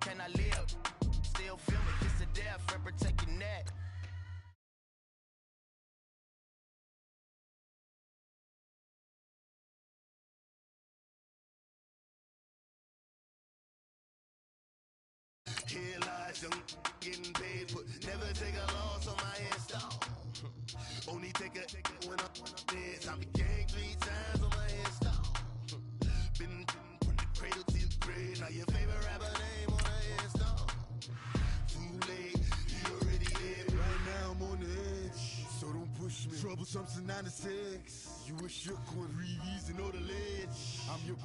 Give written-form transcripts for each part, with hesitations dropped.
can I live? Still feel me, kiss to death, and protect your neck. Here lies young, getting paid for, never take a loss on my install. Only take a when I'm dead. I'm gang 3 times on my install. Been from the cradle to the grave. Now your favorite rapper name on the install. Too late, he already hit. Right now I'm on the edge, so don't push me. Troublesome to 9 to 6. You a shook one, breathe and know the ledge. I'm your,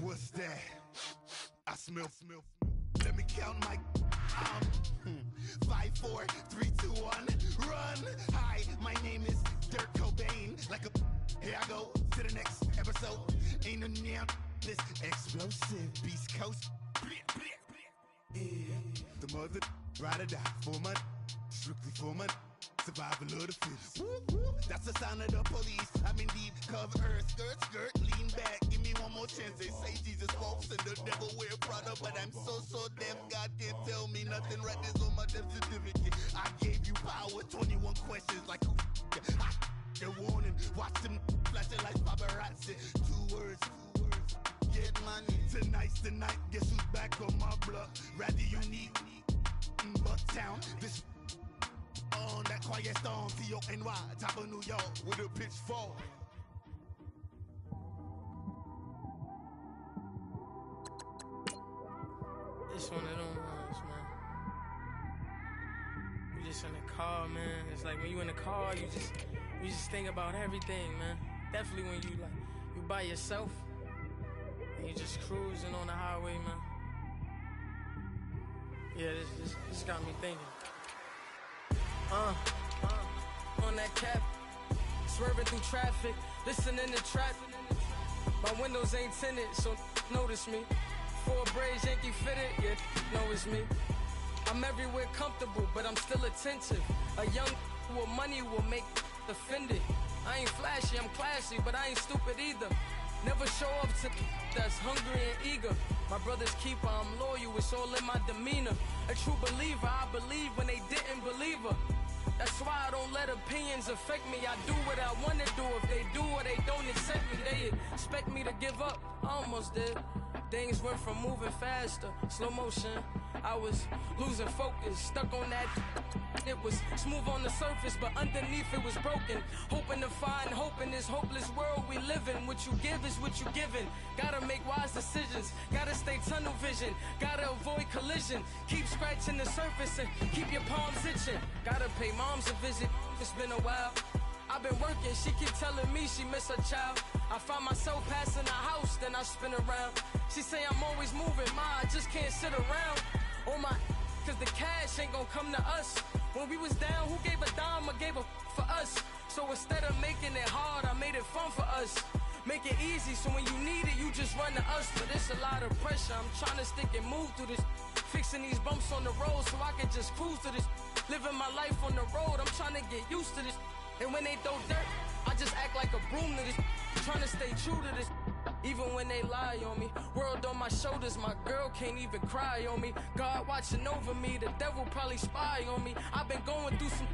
what's that? I smell. Let me count my 5, 4, 3, 2, 1, run. Hi, my name is Dirk Cobain. Like a, here I go to the next episode. Ain't no damn this explosive Beast Coast. Yeah. The mother ride or die for my, strictly for my survival of the fittest. That's the sound of the police. I'm in deep cover earth, skirt, lean back. Give me one more chance. They say Jesus walks and the devil wear Prada, but I'm so deaf. God can't tell me nothing. Right there's on my death certificate. I gave you power. 21 questions like who? They're warning. Watch them flashing like paparazzi. 2 words. Get money. Tonight's the night. Guess who's back on my block? Rather unique. Bucktown. This. On that quiet storm, T-O-N-Y, top of New York, with a pitchfork. It's one of them ones, man. You just in the car, man. It's like when you in the car, you just think about everything, man. Definitely when you by yourself and you just cruising on the highway, man. Yeah, this got me thinking. On that cap, swerving through traffic, listening to trap. My windows ain't tinted, so notice me. 4 braids, Yankee fitted, yeah, know it's me. I'm everywhere comfortable, but I'm still attentive. A young with money will make offended. I ain't flashy, I'm classy, but I ain't stupid either. Never show up to that's hungry and eager. My brother's keeper, I'm loyal, it's all in my demeanor. A true believer, I believe when they didn't believe her. That's why I don't let opinions affect me. I do what I want to do. If they do or they don't accept me, they expect me to give up. I almost did. Things went from moving faster, slow motion. I was losing focus, stuck on that. It was smooth on the surface, but underneath it was broken. Hoping to find hope in this hopeless world we live in. What you give is what you given. Gotta make wise decisions. Gotta stay tunnel vision. Gotta avoid collision. Keep scratching the surface and keep your palms itching. Gotta pay moms a visit. It's been a while. I've been working, she keep telling me she miss her child. I find myself passing the house, then I spin around. She say I'm always moving, ma, I just can't sit around. Oh my, cause the cash ain't gonna come to us. When we was down, who gave a dime or gave a for us? So instead of making it hard, I made it fun for us. Make it easy, so when you need it, you just run to us. But it's a lot of pressure, I'm trying to stick and move through this. Fixing these bumps on the road so I can just cruise to this. Living my life on the road, I'm trying to get used to this. And when they throw dirt, I just act like a broom to this. Trying to stay true to this. Even when they lie on me, world on my shoulders, my girl can't even cry on me. God watching over me, the devil probably spy on me. I've been going through some,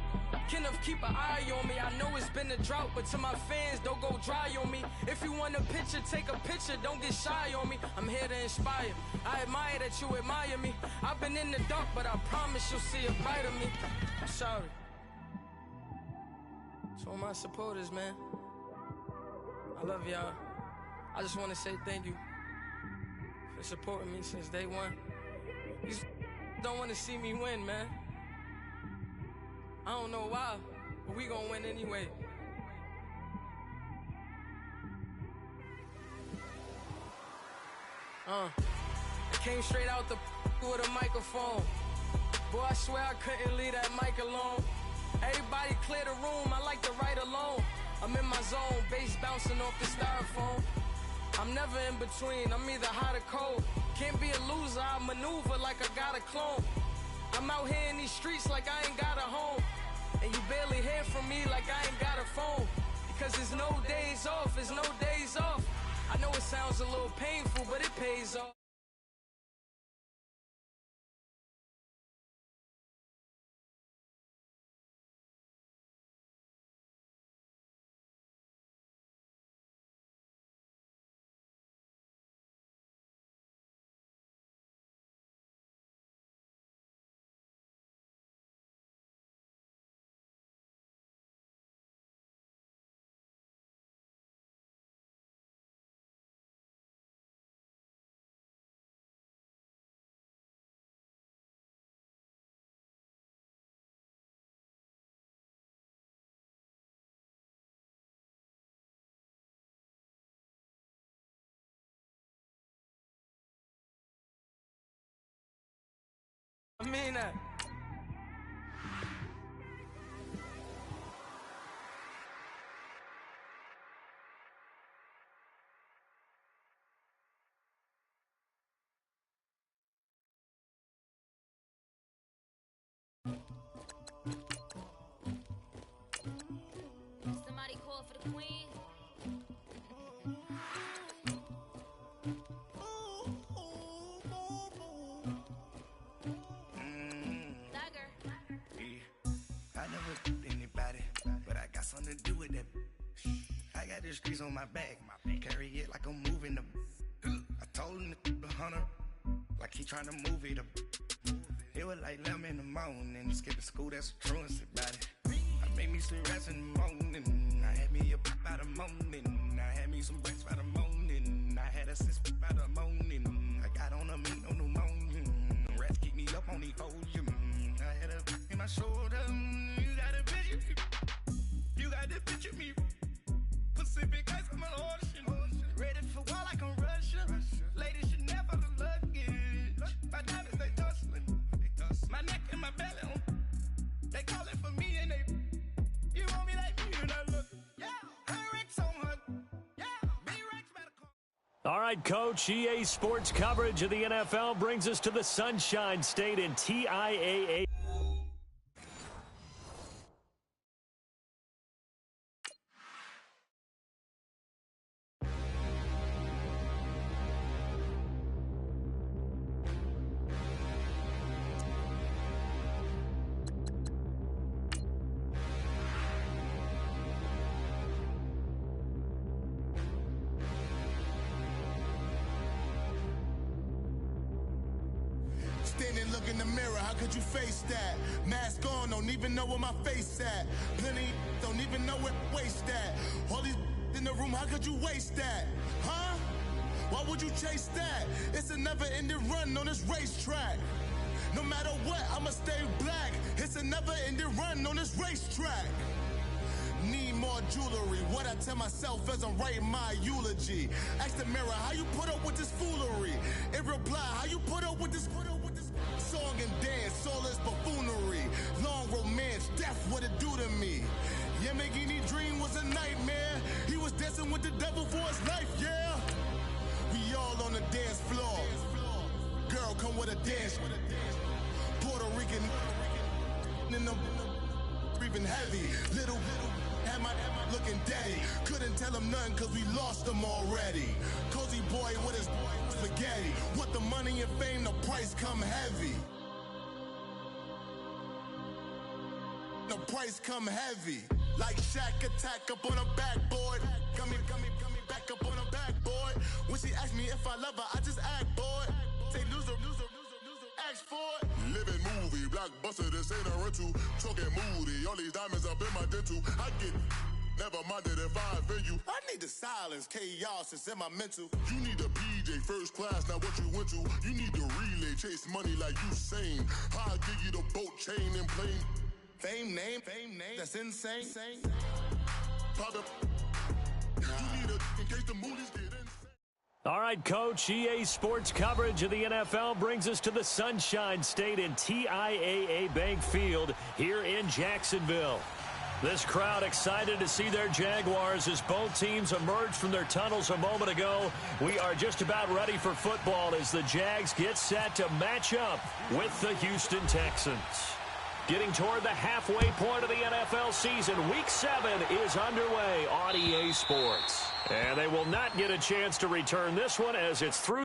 Kenneth keep an eye on me. I know it's been a drought, but to my fans, don't go dry on me. If you want a picture, take a picture, don't get shy on me. I'm here to inspire, I admire that you admire me. I've been in the dark, but I promise you'll see a brighter me. I'm sorry. To all my supporters, man, I love y'all. I just want to say thank you for supporting me since day one. You don't want to see me win, man. I don't know why, but we gonna win anyway. I came straight out the with a microphone. Boy, I swear I couldn't leave that mic alone. Everybody clear the room, I like to write alone. I'm in my zone, bass bouncing off the styrofoam. I'm never in between, I'm either hot or cold. Can't be a loser, I maneuver like I got a clone. I'm out here in these streets like I ain't got a home. And you barely hear from me like I ain't got a phone. Because there's no days off, there's no days off. I know it sounds a little painful, but it pays off. mean that. Somebody call for the queen. Dagger. I never anybody, but I got something to do with that. I got the streets on my back, carry it like I'm moving the. I told him the hunter, like he trying to move it up. It was like 11 in the morning, skipping school, that's a truancy about it. I made me some rest in the morning, I had me up by the morning, I had me some breaks by the morning, I had a sis by the morning, I got on a meat on the morning, rats keep me up on the podium, I had a in my shoulder, you got a picture me, you got the picture me, Pacific ice on my ocean, ready for war like I'm Russia, ladies should never the luggage, my diamonds they tussling, my neck and my belly on, they calling for me and they, you want me like me and I look, yeah, her Rex on her, yeah, B-Rex better call. All right, Coach, EA Sports coverage of the NFL brings us to the Sunshine State in TIAA. Standing, look in the mirror, how could you face that? Mask on, don't even know where my face at. Plenty, don't even know where waste at. All these in the room, how could you waste that? Huh? Why would you chase that? It's a never-ending run on this racetrack. No matter what, I'ma stay black. It's a never-ending run on this racetrack. Need more jewelry, what I tell myself as I'm writing my eulogy. Ask the mirror, how you put up with this foolery? In reply, how you put up with this song and dance, all this buffoonery. Long romance, death, what it do to me? Yamagini dream was a nightmare. He was dancing with the devil for his life, yeah. We all on the dance floor. Girl, come with a dance. Puerto Rican in the breathing heavy. Little am I looking daddy. Couldn't tell him nothing cause we lost him already. Cozy boy with his spaghetti. What the money and fame, the price come heavy. The price come heavy. Like Shaq attack up on a backboard. Got me back up on a backboard. When she asked me if I love her, I just act bored. Say loser, ask for it. Living movie, blockbuster, this ain't a rental. Talking moody, all these diamonds up in my dental. I get never minded if I offend you. I need the silence, chaos is in my mental. You need a PJ first class, not what you went to. You need the relay, chase money like you sane. I'll give you the boat, chain, and plane. Fame name, that's insane. Pop up. You need a, in case the moodies get insane. All right, Coach, EA Sports coverage of the NFL brings us to the Sunshine State in TIAA Bank Field here in Jacksonville. This crowd excited to see their Jaguars as both teams emerged from their tunnels a moment ago. We are just about ready for football as the Jags get set to match up with the Houston Texans. Getting toward the halfway point of the NFL season, Week 7 is underway on EA Sports. And they will not get a chance to return this one as it's through.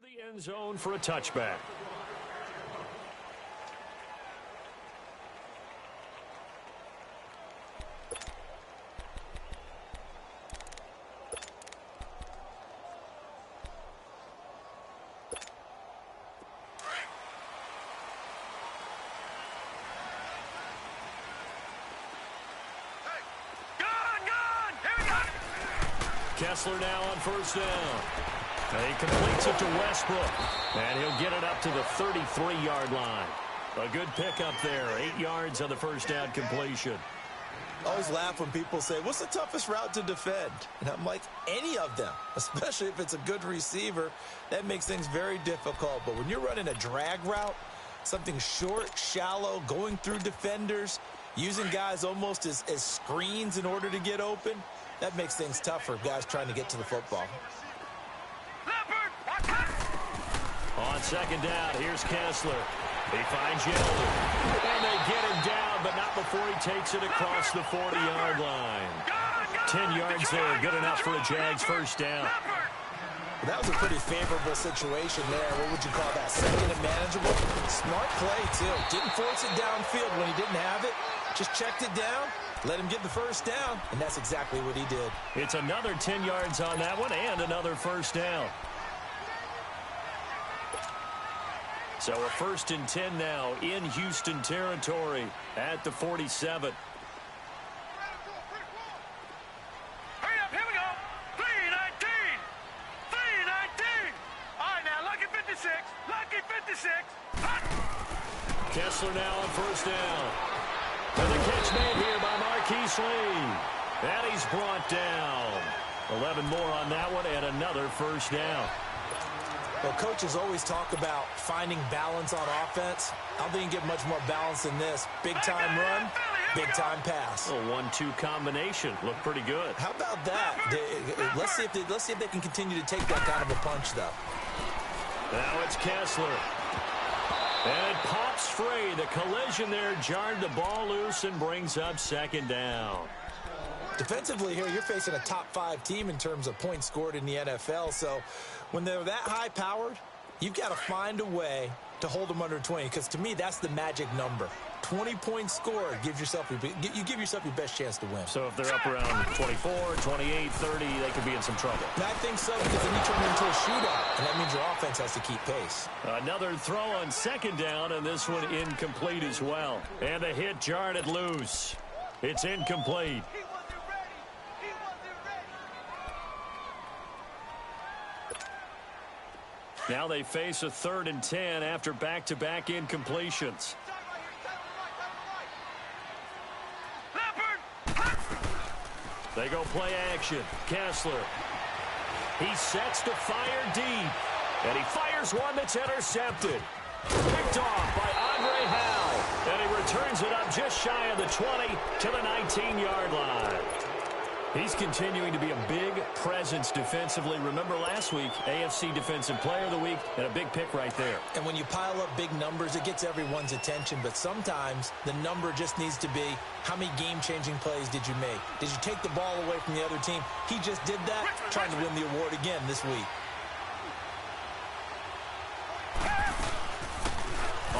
The end zone for a touchback. Kessler now on first down. He completes it to Westbrook, and he'll get it up to the 33-yard line. A good pickup there, 8 yards on the first down completion. I always laugh when people say, what's the toughest route to defend? And I'm like, any of them, especially if it's a good receiver. That makes things very difficult. But when you're running a drag route, something short, shallow, going through defenders, using guys almost as screens in order to get open, that makes things tougher, guys trying to get to the football. On second down, here's Kessler. He finds Yeldon, and they get him down, but not before he takes it across the 40-yard line. 10 yards there, good enough for a Jags first down. Well, that was a pretty favorable situation there. What would you call that? Second and manageable? Smart play, too. Didn't force it downfield when he didn't have it. Just checked it down, let him get the first down, and that's exactly what he did. It's another 10 yards on that one and another first down. So a 1st and 10 now in Houston territory at the 47. Hurry up, here we go. 319. 319. All right, now, lucky 56. Lucky 56. Hot. Kessler now on first down. And the catch made here by Marquise Lee. And he's brought down. 11 more on that one and another first down. Well, coaches always talk about finding balance on offense. I don't think you can get much more balance than this. Big-time run, big-time pass. A 1-2 combination. Looked pretty good. How about that? Let's see if they can continue to take that kind of a punch, though. Now it's Kessler. And it pops free. The collision there jarred the ball loose and brings up second down. Defensively here, you're facing a top-5 team in terms of points scored in the NFL. So when they're that high-powered, you've got to find a way to hold them under 20. Because to me, that's the magic number. 20 points scored, you give yourself your best chance to win. So if they're up around 24, 28, 30, they could be in some trouble. And I think so, because then you turn it into a shootout, and that means your offense has to keep pace. Another throw on second down, and this one incomplete as well. And the hit jarred it loose. It's incomplete. Now they face a 3rd and 10 after back-to-back incompletions. They go play action. Kessler. He sets to fire deep. And he fires one that's intercepted. Picked off by Andre Howe. And he returns it up just shy of the 20 to the 19-yard line. He's continuing to be a big presence defensively. Remember last week, AFC Defensive Player of the Week, and a big pick right there. And when you pile up big numbers, it gets everyone's attention. But sometimes the number just needs to be, how many game-changing plays did you make? Did you take the ball away from the other team? He just did that, trying to win the award again this week.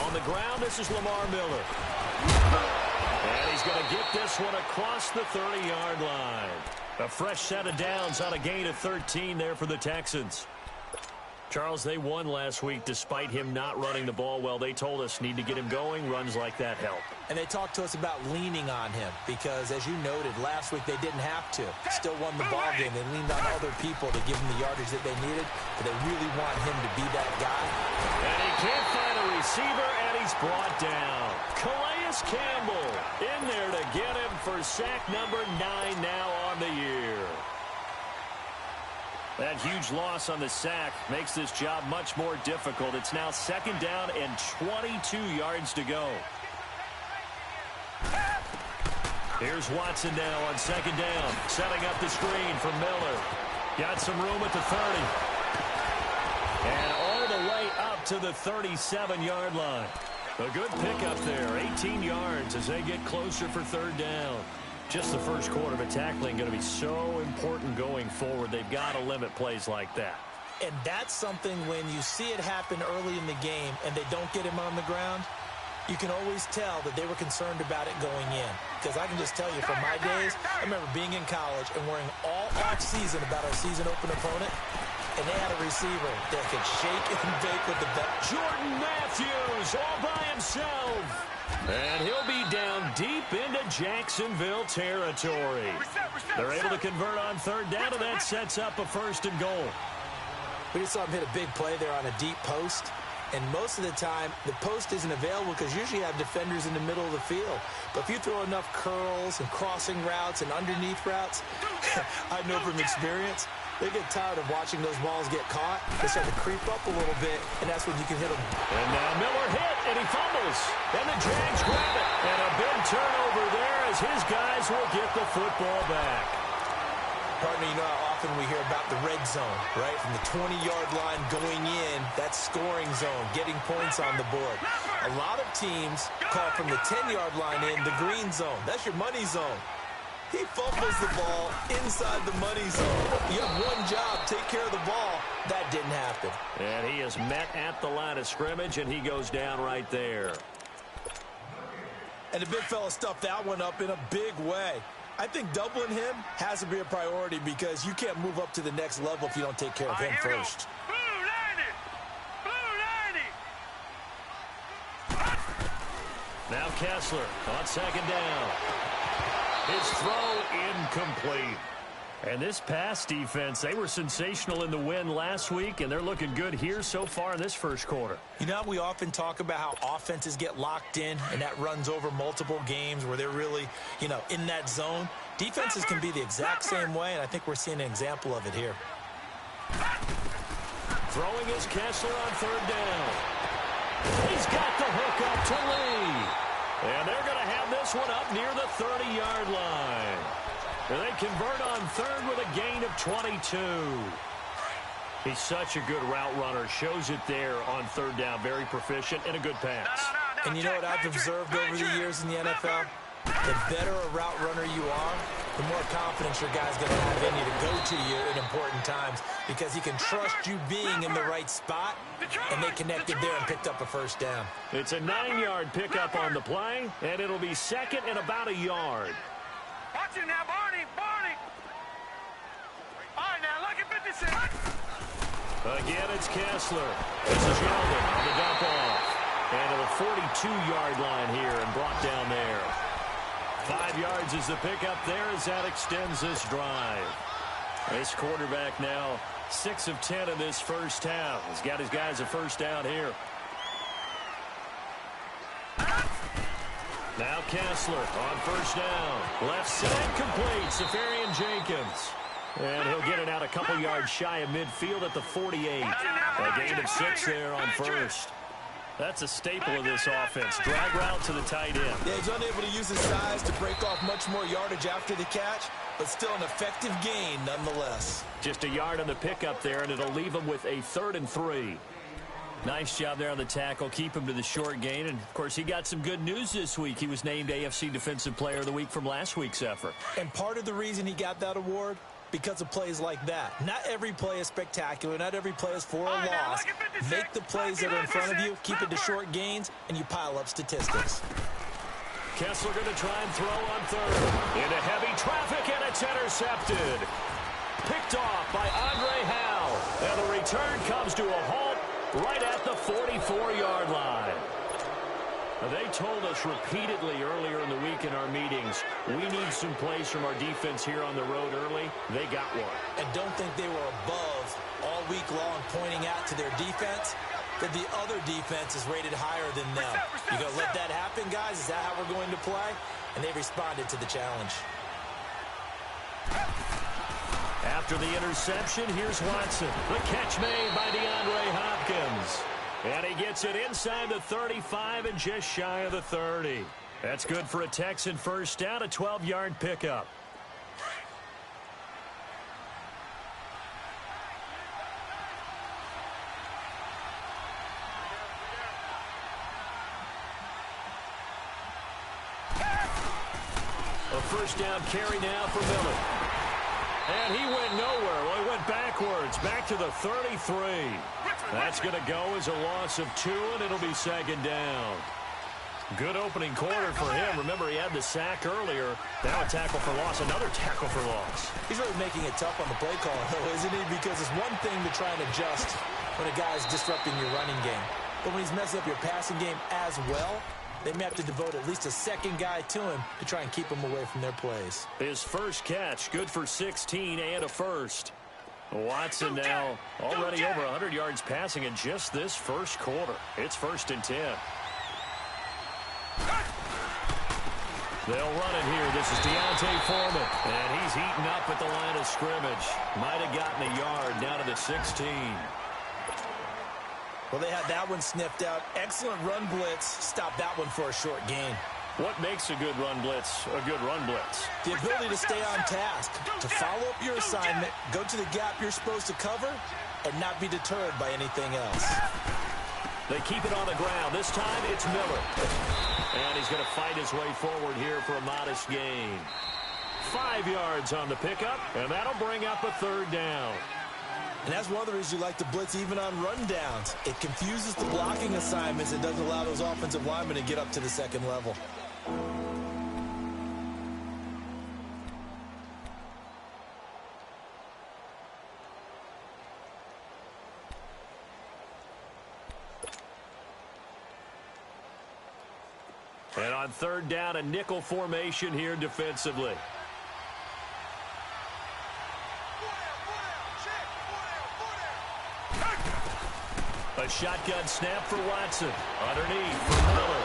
On the ground, this is Lamar Miller. And he's going to get this one across the 30-yard line. A fresh set of downs on a gain of 13 there for the Texans. Charles, they won last week despite him not running the ball well. They told us need to get him going. Runs like that help. And they talked to us about leaning on him because, as you noted, last week they didn't have to. Still won the ball game. They leaned on other people to give him the yardage that they needed, but they really want him to be that guy. And he can't find a receiver, and he's brought down. Calais Campbell in there to get him for sack number 9 now on the year. That huge loss on the sack makes this job much more difficult. It's now second down and 22 yards to go. Here's Watson now on second down, setting up the screen for Miller. Got some room at the 30. And all the way up to the 37-yard line. A good pickup there, 18 yards as they get closer for third down. Just the first quarter, but tackling going to be so important going forward. They've got to limit plays like that. And that's something when you see it happen early in the game and they don't get him on the ground, you can always tell that they were concerned about it going in. Because I can just tell you from my days, I remember being in college and worrying all off season about our season open opponent. and they had a receiver that could shake and bake with the ball. Jordan Matthews all by himself. And he'll be down deep into Jacksonville territory. They're able to convert on third down, and that sets up a 1st and goal. We just saw him hit a big play there on a deep post. And most of the time, the post isn't available because usually you have defenders in the middle of the field. But if you throw enough curls and crossing routes and underneath routes, I know from experience, they get tired of watching those balls get caught. They start to creep up a little bit, and that's when you can hit them. And now Miller hit, and he fumbles. And the Jags grab it. And a big turnover there as his guys will get the football back. Partner, you know how often we hear about the red zone, right? From the 20-yard line going in, that scoring zone, getting points on the board. A lot of teams call from the 10-yard line in the green zone. That's your money zone. He fumbles the ball inside the money zone. You have one job, take care of the ball. That didn't happen. And he is met at the line of scrimmage, and he goes down right there. And the big fella stuffed that one up in a big way. I think doubling him has to be a priority because you can't move up to the next level if you don't take care of him first. Now Kessler on 2nd down. His throw incomplete. And this pass defense, they were sensational in the win last week, and they're looking good here so far in this first quarter. You know, we often talk about how offenses get locked in, and that runs over multiple games where they're really, in that zone. Defenses can be the exact same way, and I think we're seeing an example of it here. Throwing is Kessler on 3rd down. He's got the hook up to Lee. And they're going to have this one up near the 30-yard line. And they convert on 3rd with a gain of 22. He's such a good route runner. Shows it there on 3rd down. Very proficient and a good pass. And you know what I've observed over the years in the NFL? The better a route runner you are, the more confidence your guy's going to have in you to go to you in important times because he can trust you being in the right spot, and they connected there and picked up a 1st down. It's a 9-yard pickup on the play, and it'll be 2nd and about a yard. Watch it now, Barney! All right, now, look at 56. Again, it's Kessler. This is Yeldon on the dump off. And to the 42-yard line here and brought down there. 5 yards is the pickup there as that extends this drive. This quarterback now 6 of 10 in this first half. He's got his guys a 1st down here. Now Kessler on 1st down. Left side complete. Safarian Jenkins. And he'll get it out a couple yards shy of midfield at the 48. A gain of 6 there on 1st. That's a staple of this offense. Drag route to the tight end. Yeah, he's unable to use his size to break off much more yardage after the catch, but still an effective gain nonetheless. Just a yard on the pickup there, and it'll leave him with a 3rd and 3. Nice job there on the tackle. Keep him to the short gain. And, of course, he got some good news this week. He was named AFC Defensive Player of the Week from last week's effort. And part of the reason he got that award, because of plays like that. Not every play is spectacular. Not every play is for a loss. Make the plays that are in front of you, keep it to short gains, and you pile up statistics. Kessler going to try and throw on 3rd. Into heavy traffic, and it's intercepted. Picked off by Andre Howe. And the return comes to a halt right at the 44-yard line. They told us repeatedly earlier in the week in our meetings, we need some plays from our defense here on the road early. They got one. And don't think they were above all week long pointing out to their defense that the other defense is rated higher than them. You going to let that happen, guys? Is that how we're going to play? And they responded to the challenge. After the interception, here's Watson. The catch made by DeAndre Hopkins. And he gets it inside the 35 and just shy of the 30. That's good for a Texan 1st down, a 12-yard pickup. A 1st down carry now for Miller. And he went nowhere. Well, he went backwards, back to the 33. That's going to go as a loss of 2, and it'll be 2nd down. Good opening quarter for him. Remember, he had the sack earlier. Now a tackle for loss, another tackle for loss. He's really making it tough on the play call, though, isn't he? Because it's one thing to try and adjust when a guy is disrupting your running game. But when he's messing up your passing game as well, they may have to devote at least a second guy to him to try and keep him away from their plays. His first catch, good for 16 and a first. Watson now already over 100 yards passing in just this first quarter. It's 1st and 10. They'll run it here. This is Deontay Foreman. And he's eaten up at the line of scrimmage. Might have gotten a yard down to the 16. Well, they had that one sniffed out. Excellent run blitz. Stop that one for a short gain. What makes a good run blitz a good run blitz? The ability to stay on task, to follow up your assignment, go to the gap you're supposed to cover, and not be deterred by anything else. They keep it on the ground. This time it's Miller. And he's going to fight his way forward here for a modest gain. 5 yards on the pickup, and that'll bring up a 3rd down. And that's one of the reasons you like to blitz even on rundowns. It confuses the blocking assignments. It doesn't allow those offensive linemen to get up to the second level. And on 3rd down, a nickel formation here defensively. A shotgun snap for Watson. Underneath for Miller.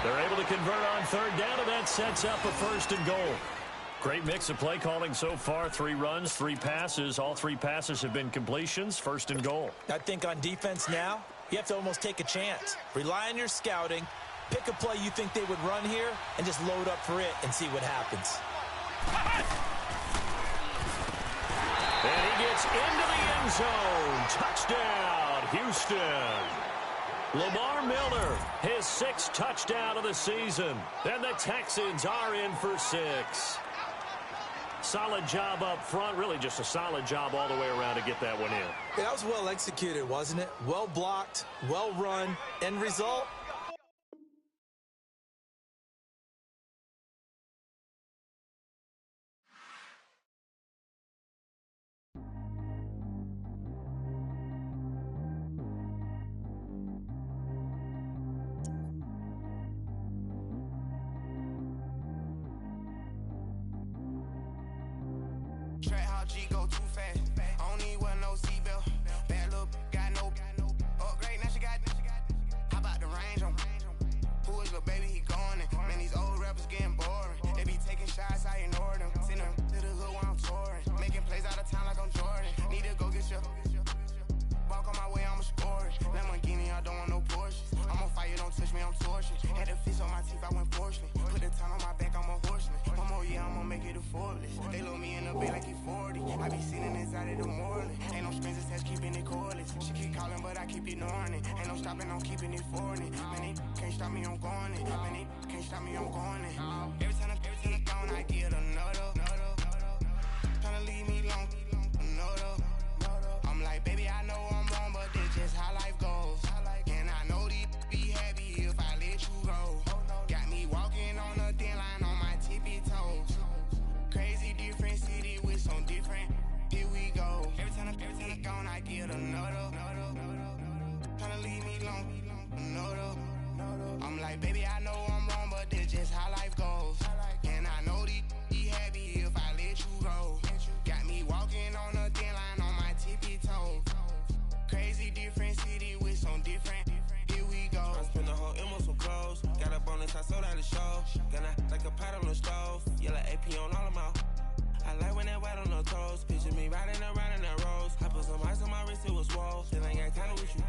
They're able to convert on 3rd down, and that sets up a 1st and goal. Great mix of play calling so far. 3 runs, 3 passes. All 3 passes have been completions. 1st and goal. I think on defense now, you have to almost take a chance. Rely on your scouting. Pick a play you think they would run here and just load up for it and see what happens. And he gets into the end zone. Touchdown, Houston. Lamar Miller, his 6th touchdown of the season. And the Texans are in for 6. Solid job up front. Really just a solid job all the way around to get that one in. Yeah, that was well executed, wasn't it? Well blocked, well run. End result? Track how G go too fast. I don't need wear no seatbelt. Bad little got no upgrade. Now she got. How about the range on? Who is little baby? He going in. Man, these old rappers getting boring. They be taking shots, I ignore them. Send them to the hood while I'm touring. Making plays out of town like I'm Jordan. Need to go get your. Walk on my way, I'ma score it. Lamborghini, I don't want no Porsches. I'm on fire, don't touch me, I'm tortured. Had the fish on my teeth, I went fortunate. Put the time on my back, I'm a horseman. One more year, I'ma make it a Forbes. They load me in the bed like he 40. I be sitting inside of the morning. Ain't no strings attached, keeping it cordless. She keep calling, but I keep ignoring it. Ain't no stopping, I'm keeping it for it. Man, they can't stop me, I'm going it. Man, they can't stop me, I'm going it. Every time I gone, I get another. Tryna leave me long, another. I'm like, baby, I know I'm wrong, but this just how life goes. And I know these be happy if I let you go. Got me walking on a thin line on my tippy toes. Crazy different city with some different. Here we go. Every time I gone, I get another. Tryna leave me long, another. I'm like, baby, I know I'm wrong, but this just how life goes. And I know these be happy if I let you go. Got me walking on a thin line on my tippy toes. Crazy different city with some different. Here we go. I spend the whole M on some clothes. Got a bonus, I sold out the show. Gonna like a pot on the stove. Yellow AP on all of my. I like when that white on the toes. Picture me riding around in that rose. I put some ice on my wrist, it was swole. Still ain't got time with you.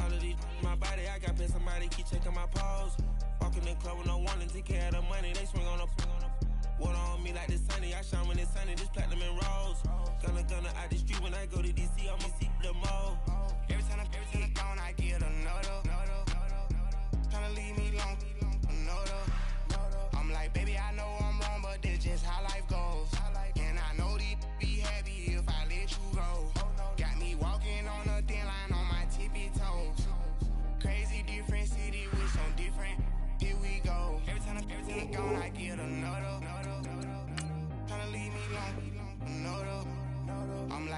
All of these my body, I got pissed. Somebody keep checking my pose. Walking in the club with no warning, take care of the money. They swing on the. Water on me like the sunny. I shine when it's sunny. This platinum and rose. Gonna out the street when I go to DC. I'ma see the mall. Every time I gone, I get another. Tryna leave me long, another. I'm like, baby, I know I'm wrong, but this just how life goes. And I know these be happy if I let you go. Got me walking on a thin line on my tippy toes. Crazy different city with some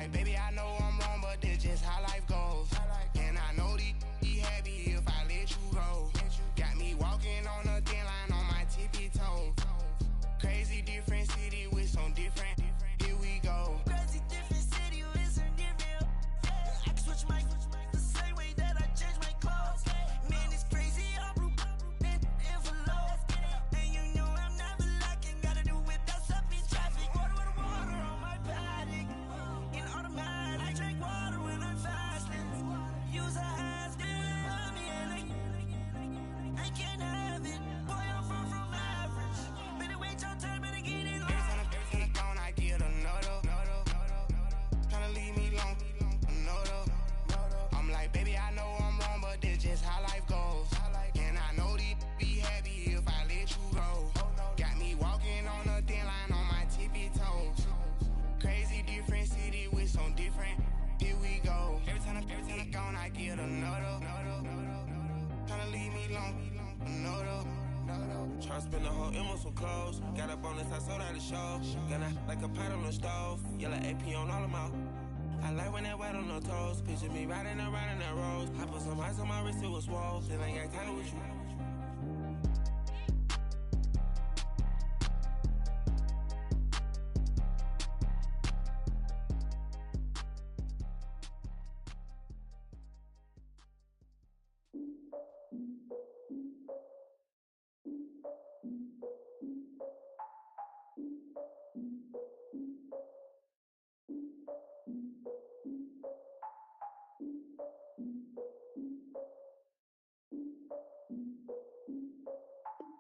like, baby, I know I'm wrong, but this just how life goes. And I know these happy if I let you go. Got me walking on a thin line on my tippy toes. Crazy different city with some different. Here we go. Crazy different city with some different. I can switch my the same way that I change my clothes. Man, it's crazy. I'm broke and envelope. And you know I'm never lacking. Gotta do it that's up in traffic. Water on my paddock. In automatic. I drink water when I'm fasting. Use a ass on me and I can't have it. Boy, I'm far from average. Better wait your turn, better get it on. Every time I phone, I get another. Tryna leave me alone, another. I'm like, baby, I know I'm wrong, but this just how life goes. And I know these be happy if I let you go. Got me walking on a thin line on my tippy toes. Crazy different city with some different. Here we go. Every time I gone, I get another. Tryna leave me alone, another. Tryna spend the whole M on some clothes. Got up on this, I sold out the show. Got out like a pot on the stove. Yellow AP on all of my. I like when that wet on the toes. Picture me riding around in that rose. I put some ice on my wrist, it was swole. Still ain't got time with you.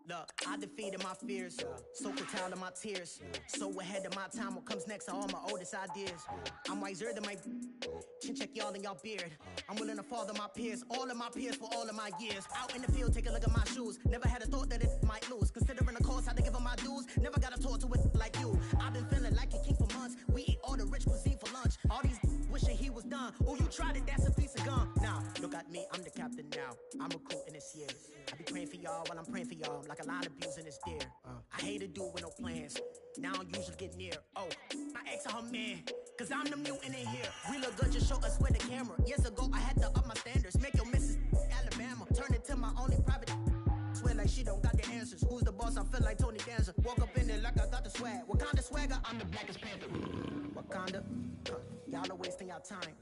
Look, I defeated my fears, so curtailed in my tears. So ahead of my time, what comes next are all my oldest ideas. I'm wiser than my chin check y'all in y'all beard. I'm willing to father my peers, all of my peers for all of my years. Out in the field, take a look at my shoes. Never had a thought that it might lose. Considering the cost, I had to give them my dues. Never got a talk to it like you. I've been feeling like a king for months. We eat all the rich cuisine for lunch. All these wishing he was done. Oh, you tried it, that's a piece of gum. Now, look at me, I'm the captain now. I'm recruiting this year. I be praying for y'all while I'm praying for y'all. Like a line of abusing this deer. I hate to do it with no plans. Now I usually get near. Oh, my ex her man. Cause I'm the mutant in here. We look good, just show us where the camera. Years ago, I had to up my standards. Make your missus Alabama. Turn it to my only private. Swear like she don't got the answers. Who's the boss? I feel like Tony Danza. Walk up in there like I got the swag. Wakanda swagger, I'm the blackest panther. Wakanda, y'all are wasting your time.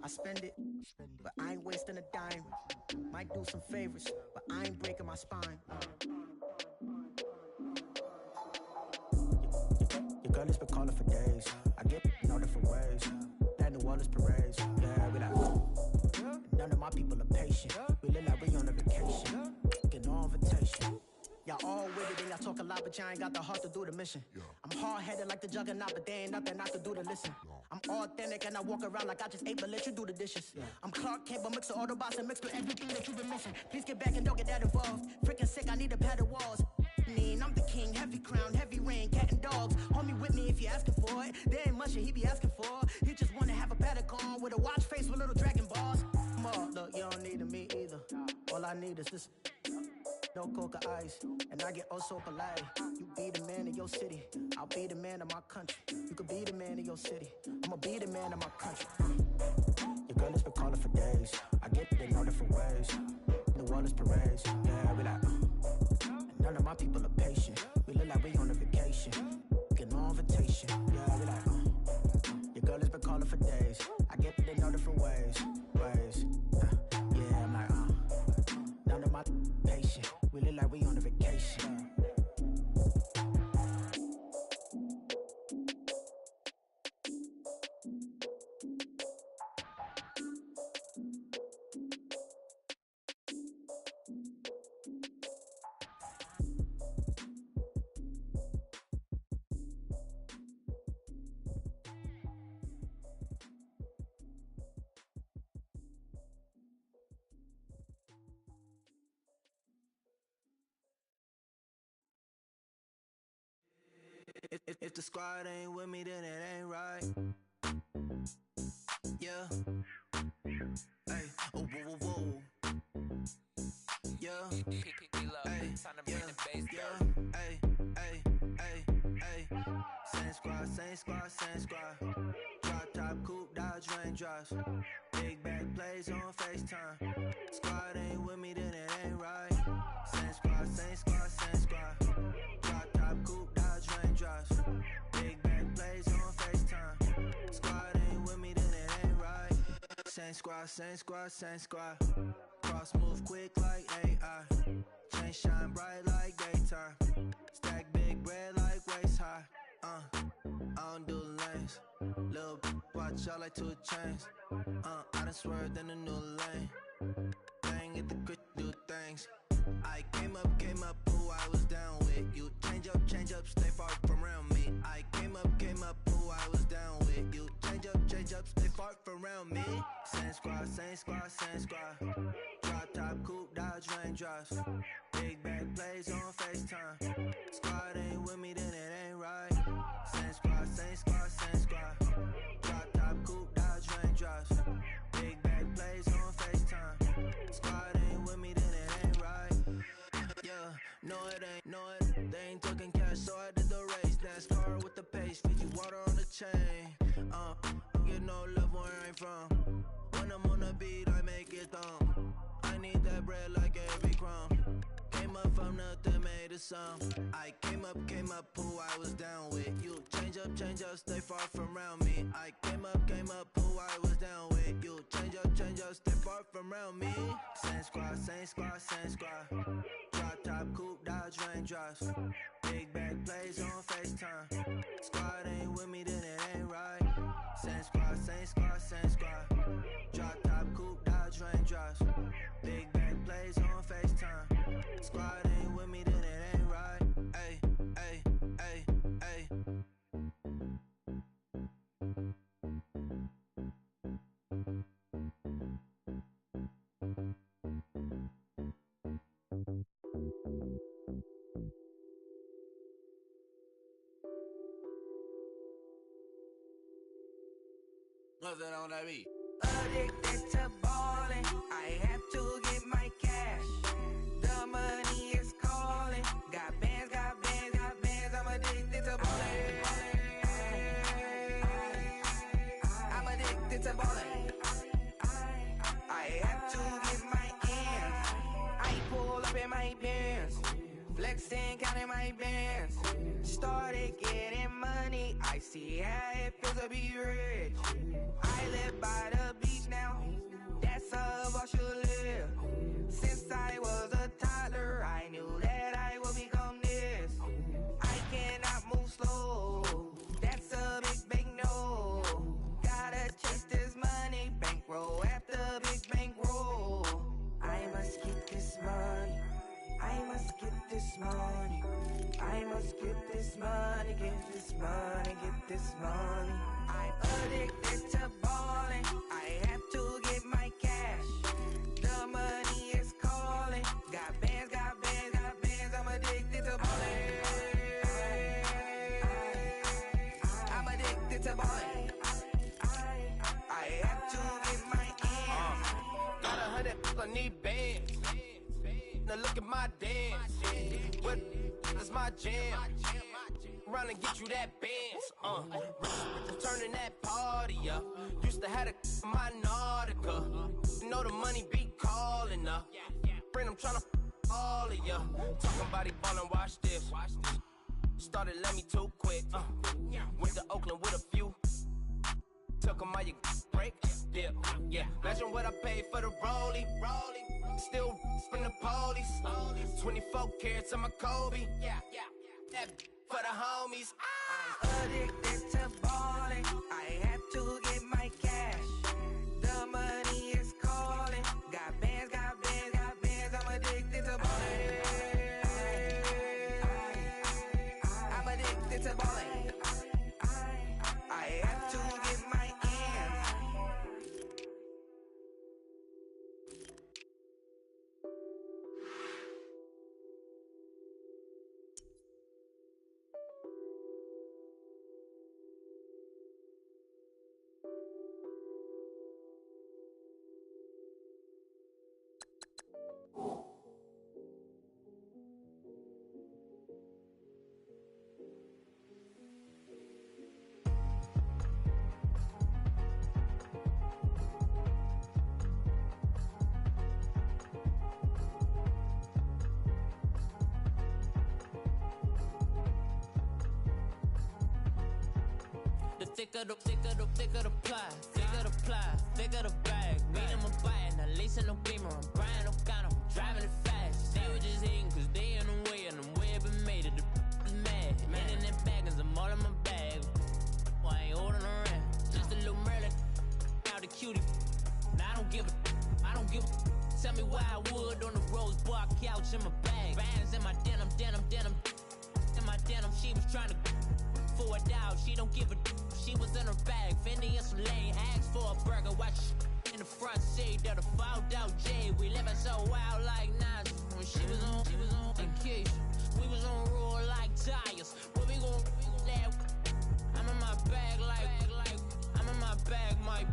I spend it, but I ain't wasting a dime. Might do some favors, but I ain't breaking my spine. Your girl has been calling for days. I get in all different ways. That New Orleans parades. Yeah, we like. None of my people are patient. We look like we on a vacation. Get no invitation. Y'all all with it and y'all talk a lot, but y'all ain't got the heart to do the mission. I'm hard-headed like the juggernaut, but there ain't nothing I can do to listen. I'm authentic and I walk around like I just ate, but let you do the dishes. I'm Clark Kent, but mix the Autobots and mix with everything that you've been missing. Please get back and don't get that involved. Freaking sick, I need a padded walls. I'm the king, heavy crown, heavy rain, cat and dogs. Homie with me if you're asking for it. There ain't much that he be asking for. He just wanna have a paddock on with a watch face with little dragon balls. Look, you don't need me either. All I need is this. No coca ice, and I get oh so polite. You be the man of your city, I'll be the man of my country. You could be the man of your city, I'ma be the man of my country. Your girl has been calling for days. I get it in all different ways. New Orleans parades, yeah, we like. None of my people are patient. We look like we on a vacation. Get no invitation, yeah, we like. Your girl has been calling for days. I get it in all different ways. Yeah, I'm like, none of my patient. We look like we on a vacation. If the squad ain't with me, then it ain't right. Yeah. Hey, oh, whoa, whoa, whoa. Yeah. Hey, yeah. Hey. Same squad. Drop top coupe. dodge raindrops. Big back plays on FaceTime. Squad ain't with me, then it ain't right. Same squad, same squad, same squad. Drop top coupe, dodge raindrops. Big back plays on FaceTime. Squad ain't with me, then it ain't right. Same squad, same squad, same squad. Cross move quick like AI. Chain shine bright like daytime. Stack big bread like waist high. I don't do lanes. Little watch out like 2 chains. I done swerved in a new lane. Bang at the crit, do things. I came up, who I was down with. You change up, stay far from around me. I came up, who I was down with. You change up, stay far from around me. Same squad, same squad, same squad. Drop top coupe, dodge raindrops. Big back plays on FaceTime. Squad ain't with me, then it ain't right. Same squad, same squad, same squad. Drop top coupe, dodge raindrops. Big back plays on FaceTime. Squad ain't with me, then it ain't right. Yeah, no it ain't, no it. They ain't talking cash, so I did the race. NASCAR with the pace, feed you water on the chain. Get no love where I'm from. When I'm on the beat, I make it thumb. I need that bread like every crumb. Came up from nothing, made a sum. I came up, who I was down with. You change up, stay far from around me. I came up, who I was down with. You change up, stay far from around me. Same squad, same squad, same squad. Drop top coupe, dodge raindrops. Big back plays on FaceTime. Squad ain't with me, then it ain't right. Same squad, same squad, same squad. Drop top coupe, dodge raindrops. Big back plays on FaceTime. Squad ain't with me, then it ain't right. Ay, ay, ay, ay. Nothing on that beat. Addicted to ballin', I have to get my cash. The money is calling. Got bands, got bands, got bands. I'm addicted to ballin'. I'm addicted to ballin'. I have to get my ends. I pull up in my bands, flexing, counting my bands. Started getting money. I see how it feels to be rich. I live by the beach now. That's how I should live. Since I was a toddler, I knew that I would become this. I cannot move slow. That's a big no. Gotta chase this money, bankroll after big bankroll. I must get this money. I must get this money. I must get this money, get this money, get this money. I'm addicted to ballin'. I have to get my cash. The money is calling. Got bands, got bands, got bands. I'm addicted to ballin'. I'm addicted to ballin'. I have to get my ends. Got 100, I need bands. Now look at my dance. What is my jam? Run and get you that bands. Turning that party up. Used to have a my Nautica. You know the money be calling up. Friend, I'm tryna all of ya. Talking about he ballin', watch this. Started let me too quick. Went to Oakland with a few. Took 'em all you break. Dip. Yeah. Imagine what I paid for the rollie. Still from the police. 24 carats on my Kobe. Yeah. That for the homies. I'm addicted to ballin'. I have to get my cash. The money is calling. Got bands, got bands, got bands. I'm addicted to ballin'. I'm addicted to ballin'. I have to get my ends. thicker the pie, thicker the ply, thicker the bag. Meet him a bite, now Lisa no beamer, I'm Brian no gun, I'm driving it fast. They were just hating cause they in the way and the way been made it, the is mad. Man in that bag cause I'm all in my bag. Well, I ain't holding around, just a little Merlin, out the cutie. Now I don't give a. Tell me why I would on the rose bar couch in my bag. Bands in my denim. In my denim, she was trying to for a doubt. She don't give a. She was in her bag. Fendi and some lane. Asked for a burger. Watch in the front seat of the fouled out J. We living so wild like Nas. When she was on vacation. We was on roll like tires. Where we gon' let? I'm in my bag like I'm in my bag, Mike.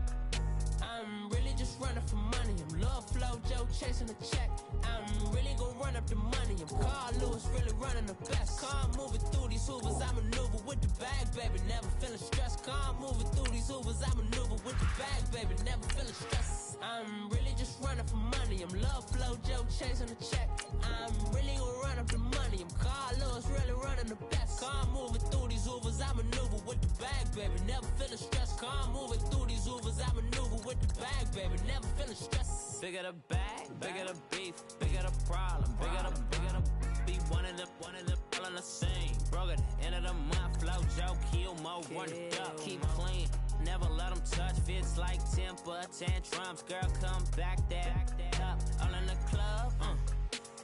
I'm really just running for money. I'm Love Flow Joe chasing the check. I'm really gonna run up the money. I'm Carl Lewis, really running the best. Car moving through these Hoovers, I maneuver with the bag, baby. Never feeling stressed. Car moving through these Hoovers, I maneuver with the bag, baby. Never feeling stressed. I'm really just running for money. I'm Love Flow Joe chasing the check. I'm really gonna run up the money. I'm Carl Lewis, really running the best. Car moving through these Hoovers, I maneuver with the bag, baby. Never feeling stressed. Car moving through these Hoovers, I maneuver with the bag, baby. Never feeling stressed. Bigger the bag, bigger the beef, bigger the problem, bigger the be one of them all in the same. Broke at the end of the month, flow Joe, kill mo, run it up, keep clean. Never let them touch, fits like temper tantrums. Girl, come back that up, all in the club,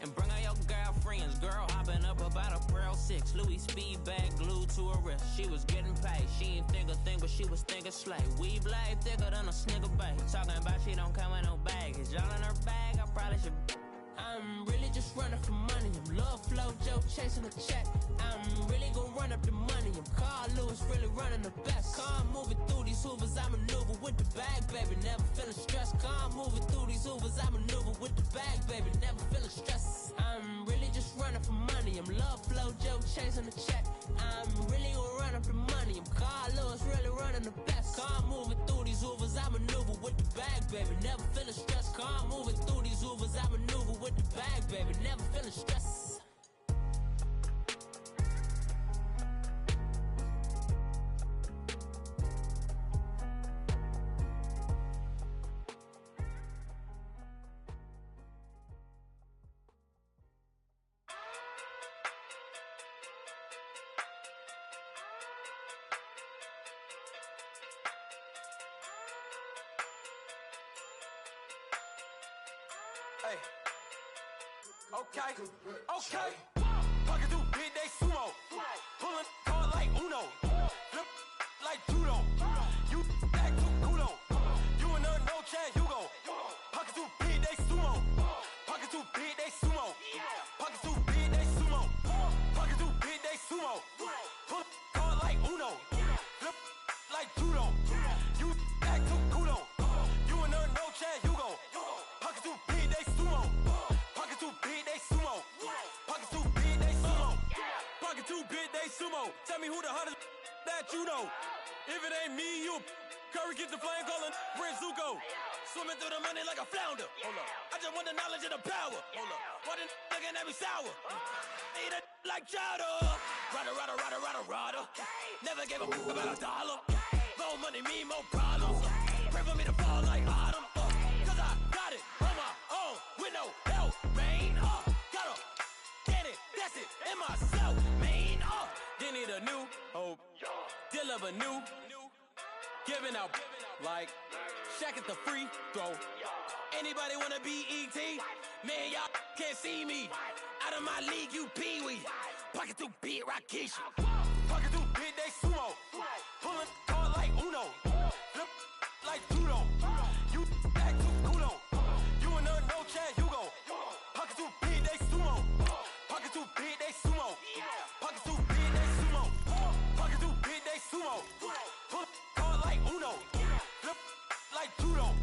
and bring all your girlfriends. Girl hopping up about a Pearl 6, Louis speed bag glued to her wrist. She was getting paid, she ain't think a thing, but she was thinking slay. We blade thicker than a snigger bag. Talking about she don't come with no baggage. Y'all in her bag, I probably should. I'm really just running for money. I'm Love Flow Joe chasing the check. I'm really gonna run up the money. I'm Carl Lewis, really running the best. Car moving through these Hoovers, I maneuver with the bag, baby. Never feeling stressed. Car moving through these Hoovers, I maneuver with the bag, baby. Never feeling stressed. I'm really just running for money. I'm Love Flow Joe chasing the check. I'm really gonna run up the money. I'm Carl Lewis, really running the best. Car moving through these Hoovers, I maneuver with the bag, baby. Never feeling stressed. Car moving through these Hoovers, I maneuver with the bag, baby. Never feeling stressed. Hey. Okay. Pocket through big, they sumo. Pulling card like Uno. Flip like judo. You back to kudo. You and her no Chad Hugo. Pocket through big, they sumo. Pocket through big, they sumo. Pocket through big, they sumo. Pocket through big, they sumo. Pull card like Uno. Flip like judo. You back to kudo. You and her no Chad Hugo. Pocket through big, they sumo. Pocket too big, they sumo. Pocket too big, they sumo. Pocket too big, they sumo. Tell me who the hottest that you know. If it ain't me, you Curry get the flame calling Prince Zuko. Swimming through the money like a flounder. Hold up. I just want the knowledge and the power. Hold up. Why the looking at me sour? Eat it like chowder. Rada. Never gave a about a dollar. More money, me, more problems. Pray for me to fall like autumn. Cause I got it on my own with no help, man. Gotta get it, that's it, in myself, man. They need a new hope, deal of a new, giving out like Shaq at the free throw. Anybody wanna be ET? Man, y'all can't see me. Out of my league, you pee-wee. Pocket too big, Rakeisha. Pocket too big, they sumo. Pulling card like Uno. Flip like judo. You back to kudo. You and her no Chad Hugo. Pocket too big, they sumo. Pocket too big, they sumo. Pocket too big, they sumo. Pocket too big, they sumo. Pull card like Uno. Flip like judo.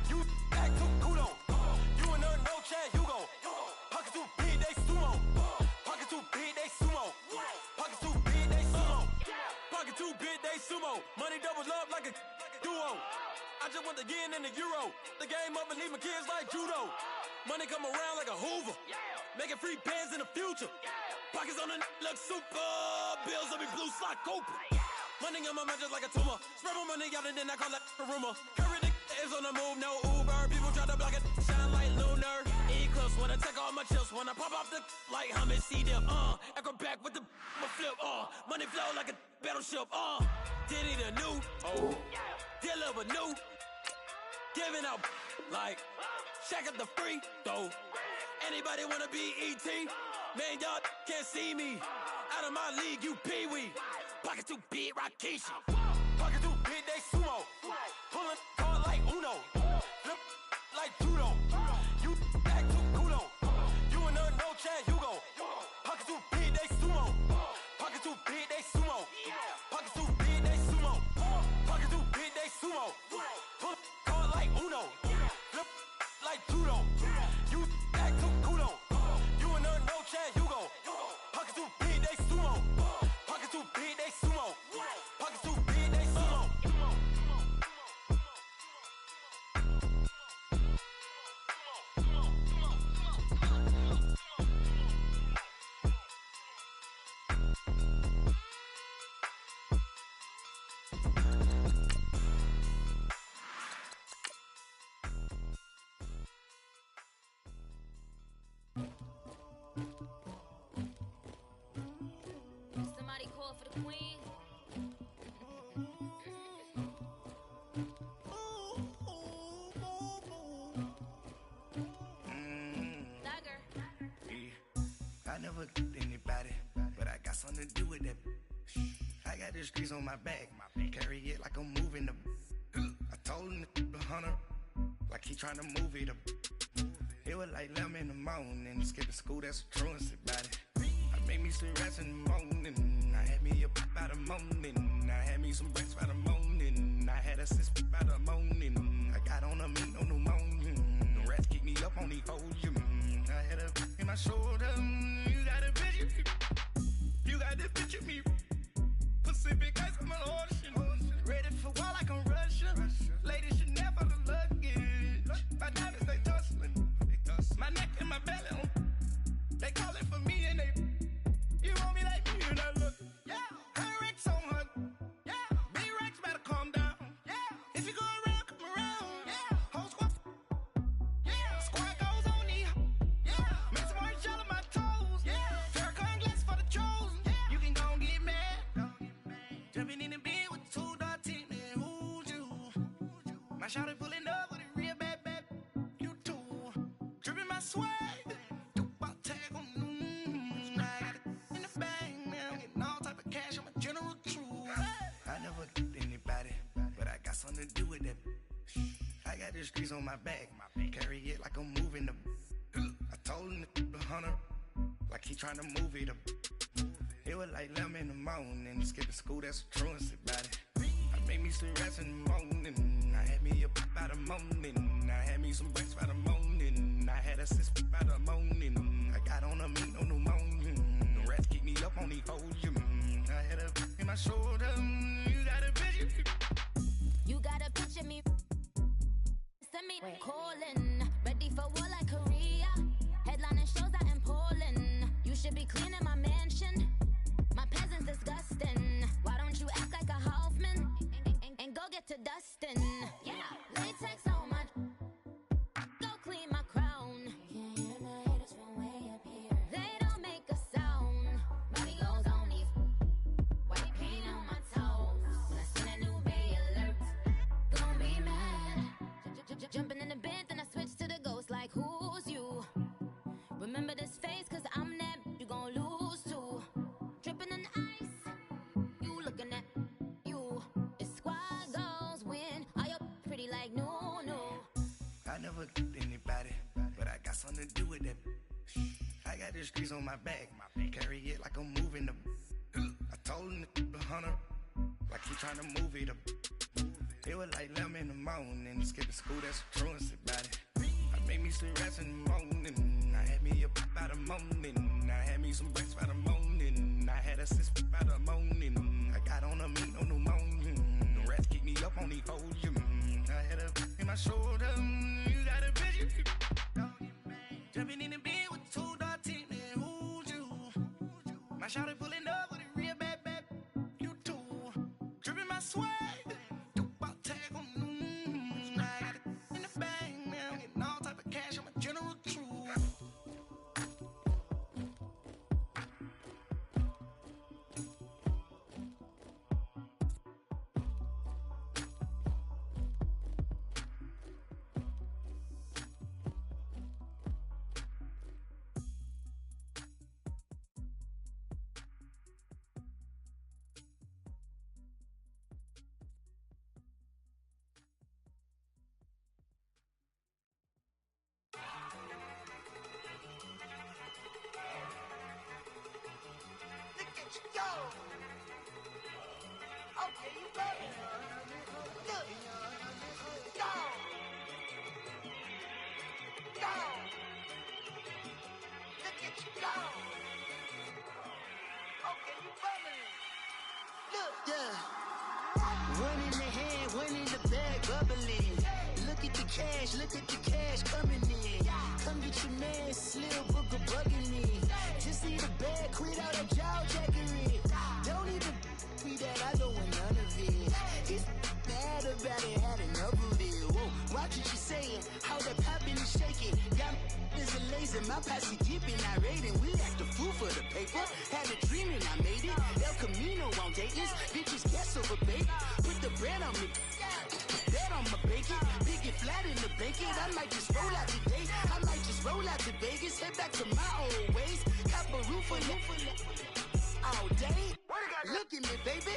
You back to kudo. You and her no Chad Hugo. Pocket too big, they sumo. Pocket too big, they sumo. Pocket too big, they sumo. Pocket too big, they sumo. Money doubles love like a duo. I just want the yen and the euro. The game up and leave my kids like judo. Money come around like a Hoover. Making free bands in the future. Pockets on the look super. Bills on me blue slot Cooper. Money on my mind just like a tumor. Spread my money out and then I call it a rumor. Curry the is on the move, no Uber. People try to block it, shine like lunar. Eclipse when I take all my chips. When I pop off the like hummus, C-dip, Echo back with the flip, money flow like a battleship, Diddy the new, deliver new. Giving out like Shaq at the free throw. Anybody wanna be ET? Man, y'all can't see me. Out of my league, you pee-wee. Pocket too big, Rakishi. Pocket too big, they sumo. Pulling card like Uno. Flip like judo. You act too kudo. You and her, no chance, you go. Pocket too big, they sumo. Pocket too big, they sumo. Pocket too big, they sumo. Pocket too big, they sumo. Pull card like Uno. Flip like judo. You act too kudo. You and her, no chance, you go. Pocket too big, they sumo. Pocket too big, they sumo. Pocket too big, they sumo. Somebody call for the queen. Dagger. Yeah. I never anybody, but I got something to do with that. I got the streets on my back, carry it like I'm moving the. I told him the hunter, like he trying to move it up. It was like 11 in the morning, skipping school, that's a truancy about it. I made me some rats in the morning, I had me a pop by the morning, I had me some rats by the morning, I had a sis by the morning, I got on a meat on the morning, the rats keep me up on the volume, I had a in my shoulder, you got a picture, you got the picture me, Pacific ice on my ocean, ready for war like I'm Russian, ladies should never the luggage, my diamonds they tussling, my neck and my belly, they calling for me and they, you want me like me and I look, yeah, her Rex on her, yeah, B-Rex better calm down, yeah, if you go around, come around, yeah, whole squad, yeah, squad goes on me, yeah, make some orange gel on my toes, yeah, Farrakhan glass for the chosen, yeah, you can go and get mad, jumping in the bed with two dark teeth, man, who's you, my shawty pulling up with a real bad, you too, dripping my swag, something to do with that. I got the streets on my back, carry it like I'm moving the. I told him the hunter, like he trying to move it up. It was like 11 in the morning, skipping school, that's a truancy about it. I made me some rats in the morning, I had me a pop by the morning, I had me some rats by the morning, I had a sis by the morning, I got on a meat on the morning, the rats keep me up on the volume, I had a in my shoulder, you got a picture. You gotta picture me. Send me calling. Ready for war like Korea. Headlining shows out in Poland. You should be cleaning my mansion. My peasants disgusting. Why don't you act like a Hoffman and go get to dustin'? Yeah, latex on my. Go clean my crown. Can't hear my haters from way up here. They don't make a sound. Body goes on these. White paint on my toes. When I seen a new Bay alert. Gonna be mad. Jumping in the bed, then I switch to the ghost like who's you? Remember this face, cause I'm that you gon' lose too. Dripping in ice, you looking at you. It's squad goals win. Are you pretty like no? I never anybody, but I got something to do with that. I got the streets on my back, carry it like I'm moving the. I told him the hunter, like he trying to move it up. It was like 11 in the morning, skipping school, that's a truancy about it. I made me some rats in the morning, I had me a pop by the morning, I had me some rats by the morning, I had a sis by the morning, I got on a meat on the morning, the rats keep me up on the volume, I had a in my shoulder, you got a picture. Jumping in the bed with two dark teeth, man, who's you? My shawty pulling up with a real bad, you too. Okay, you better. Look. Go. Go. Look at you go. Okay, you bubbling. Look. Yeah. One in the hand, one in the bag, bubbling. Look at the cash coming in. Come get your man, Slim Booker bugging me. Just need a bag, quit all that jaw jackery. Don't even me that I don't want none of it. He's mad about it, had enough of it. Whoa, watch what you saying, how that poppin' and shaking. Y'all is a lazy, my posse deep and I raiding. We act a fool for the paper, had a dream and I made it. El Camino on Dayton's, bitches guess over bait. Put the bread on me, bet on my bacon. Big and flat in the bacon, I might just roll out today. I might just roll out to Vegas, head back to my old ways. Cop a roof for all day. Look at me, baby.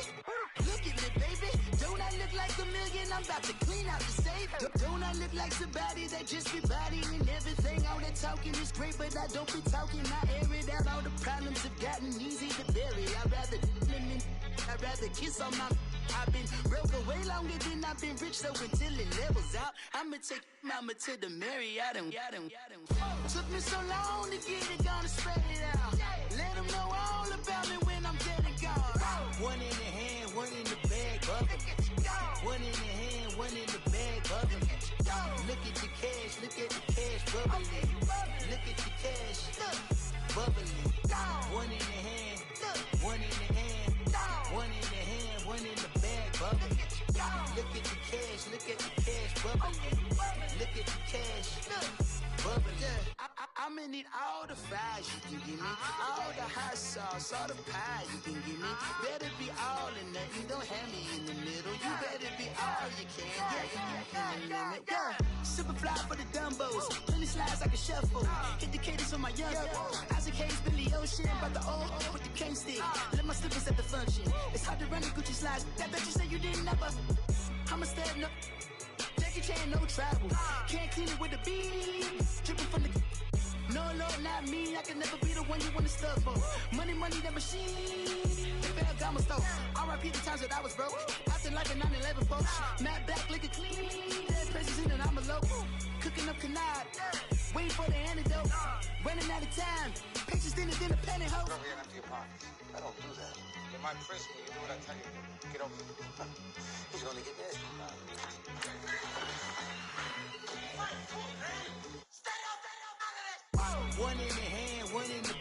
Look at me, baby. Don't I look like $1 million? I'm about to clean out the safe. Don't I look like somebody that just be bodying everything? All that talking is great, but I don't be talking. I air it out. All the problems have gotten easy to bury. I'd rather kiss on my. I've been broke way longer than I've been rich, so until it levels out, I'ma take mama to the Marriott and took me so long to get it, gonna spread it out. Let them know all about me when I'm dead and gone. One in the hand, one in the bag, bubbling. One in the hand, one in the bag, bubbling. Look at the cash, bubbling. Look at the cash, bubbling. One in the hand, one in the hand, one in the hand, one in the bag, bubbling. Look at the cash, bubbling. Look at the cash, bubbling. I'ma need all the fries you can give me, all the hot sauce, all the pie you can give me. Better be all or nothing, don't have me in the middle. You better be all you can, yeah. Super fly for the dumbos, plenty slides like a shuffle. Hit the cadence for my young Isaac Hayes, Billy Ocean, but the old with the cane stick. Let my slippers at the function. It's hard to run the Gucci slides. That bet you say you didn't never. I'ma step no. Jackie Chan, no travel. Can't clean it with the beat. Dripping from the. No, Lord, not me. I can never be the one you want to stuff for. Money, that machine. Ferragamo store. R.I.P. the times that I was broke. Acting like a 9/11 folks. Matte back, liquor clean. Dead presents in an envelope. Cooking up canard. Waiting for the antidote. Running out of time. Pictures thinner than a pantyhose. Go over here and empty your pockets. I don't do that. You might frisk me. You do what I tell you. Get over here. He's gonna get nasty. One in the hand, one in the